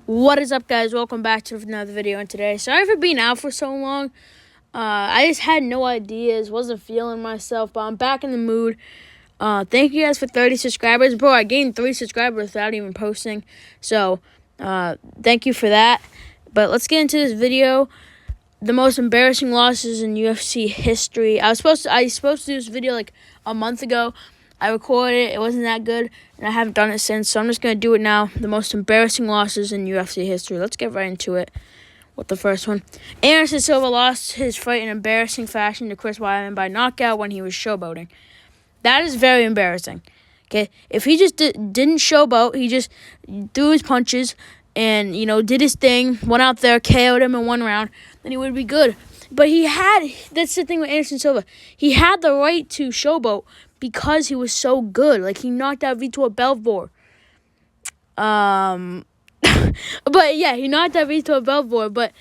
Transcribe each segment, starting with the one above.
What is up, guys? Welcome back to another video. And today, sorry for being out for so long. I just had no ideas, wasn't feeling myself, but I'm back in the mood. Thank you guys for 30 subscribers. Bro, I gained 3 subscribers without even posting. So, thank you for that. But let's get into this video. The most embarrassing losses in UFC history. I was supposed to do this video like a month ago. I recorded it. It wasn't that good, and I haven't done it since. So I'm just going to do it now. The most embarrassing losses in UFC history. Let's get right into it with the first one. Anderson Silva lost his fight in embarrassing fashion to Chris Weidman by knockout when he was showboating. That is very embarrassing. Okay, if he just didn't showboat, he just threw his punches and, did his thing, went out there, KO'd him in one round, then he would be good. But that's the thing with Anderson Silva. He had the right to showboat because he was so good. Like, he knocked out Vitor Belfort. But, yeah, he knocked out Vitor Belfort. But,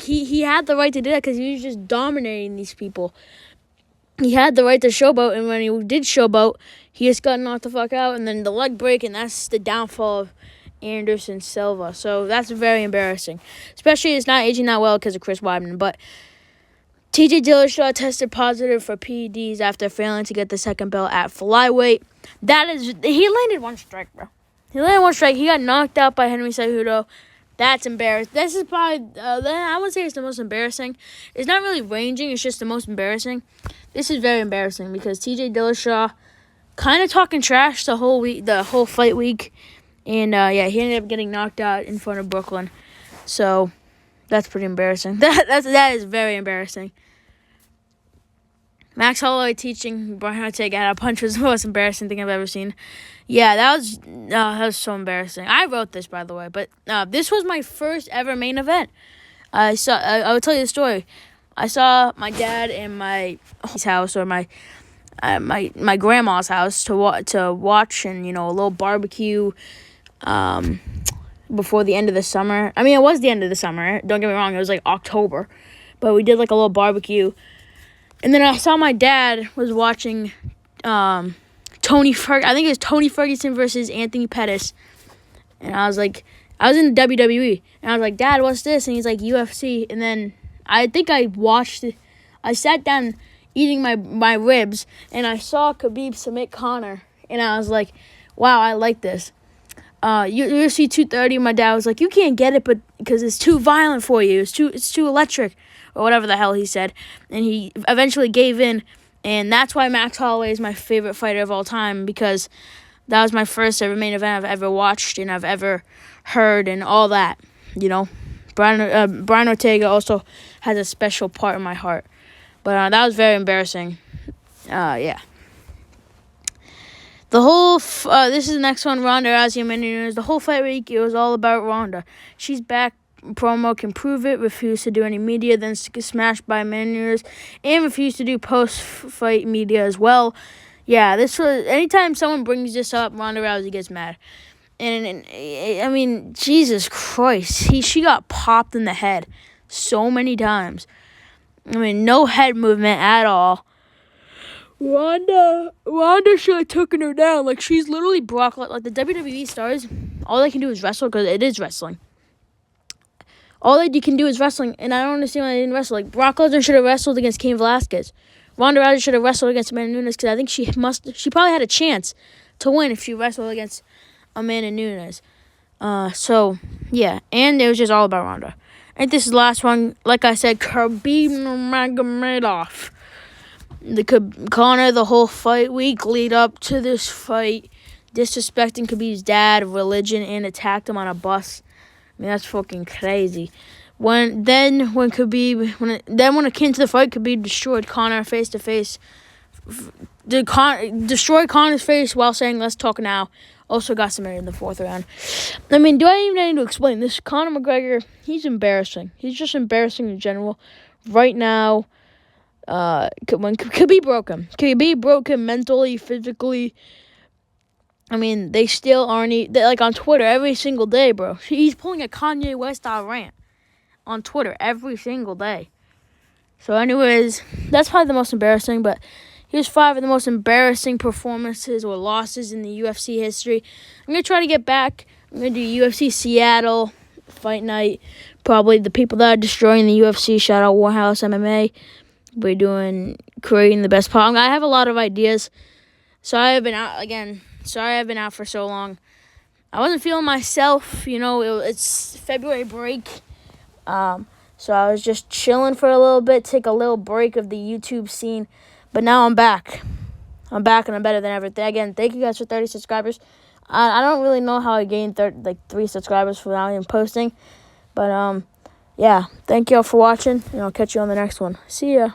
he had the right to do that because he was just dominating these people. He had the right to showboat, and when he did showboat, he just got knocked the fuck out, and then the leg break, and that's the downfall of Anderson Silva. So that's very embarrassing. Especially it's not aging that well because of Chris Weidman. But TJ Dillashaw tested positive for PEDs after failing to get the second belt at flyweight. He landed one strike, bro. He landed one strike. He got knocked out by Henry Cejudo. That's embarrassing. This is probably, I would say it's the most embarrassing. It's not really ranging. It's just the most embarrassing. This is very embarrassing because TJ Dillashaw kind of talking trash the whole fight week. And, he ended up getting knocked out in front of Brooklyn. So, that's pretty embarrassing. That is very embarrassing. Max Holloway teaching Brian Ortega how to punch was the most embarrassing thing I've ever seen. Yeah, that was so embarrassing. I wrote this, by the way, but this was my first ever main event. I will tell you the story. I saw my dad in my house or my grandma's house to watch and a little barbecue. Before the end of the summer. I mean, it was the end of the summer. Don't get me wrong. It was like October. But we did like a little barbecue. And then I saw my dad was watching I think it was Tony Ferguson versus Anthony Pettis. And I was like, I was in the WWE. And I was like, Dad, what's this? And he's like, UFC. And then I think I watched it. I sat down eating my ribs. And I saw Khabib submit Conor. And I was like, wow, I like this. UFC 230, my dad was like, you can't get it, but because it's too violent for you. It's too electric, or whatever the hell he said. And he eventually gave in, and that's why Max Holloway is my favorite fighter of all time, because that was my first ever main event I've ever watched and I've ever heard and all that. Brian Ortega also has a special part in my heart. But that was very embarrassing. Yeah. The whole, this is the next one, Ronda Rousey, Amanda Nunes. The whole fight week, it was all about Ronda. She's back, promo can prove it, refused to do any media, then smashed by Amanda Nunes, and refused to do post-fight media as well. Yeah, this was, anytime someone brings this up, Ronda Rousey gets mad. And I mean, Jesus Christ, she got popped in the head so many times. I mean, no head movement at all. Ronda should have taken her down. Like, she's literally Brock. Like the WWE stars, all they can do is wrestle because it is wrestling. All they can do is wrestling, and I don't understand why they didn't wrestle. Like, Brock Lesnar should have wrestled against Cain Velasquez. Ronda Rousey should have wrestled against Amanda Nunes because I think she probably had a chance to win if she wrestled against Amanda Nunes. So, yeah. And it was just all about Ronda. I think this is the last one. Like I said, Khabib Nurmagomedov. Conor, the whole fight week lead up to this fight, disrespecting Khabib's dad, religion, and attacked him on a bus. I mean, that's fucking crazy. When akin to the fight, Khabib destroyed Conor face to face. Destroyed Conor's face while saying, "Let's talk now." Also got submitted in the 4th round. I mean, do I even need to explain this? Conor McGregor, he's embarrassing. He's just embarrassing in general. Right now, when Khabib broke him. Khabib broke him mentally, physically. I mean, they still aren't, like on Twitter every single day, bro. He's pulling a Kanye West style rant on Twitter every single day. So anyways, that's probably the most embarrassing, but here's 5 of the most embarrassing performances or losses in the UFC history. I'm going to try to get back. I'm going to do UFC Seattle, fight night. Probably the people that are destroying the UFC. Shout out Warhouse MMA. We're creating the best pod. I have a lot of ideas. Sorry I've been out for so long. I wasn't feeling myself. It's February break. So I was just chilling for a little bit, take a little break of the YouTube scene. But now I'm back. I'm back and I'm better than ever. Again, thank you guys for 30 subscribers. I don't really know how I gained 3 subscribers without even posting. But, yeah, thank y'all for watching. And I'll catch you on the next one. See ya.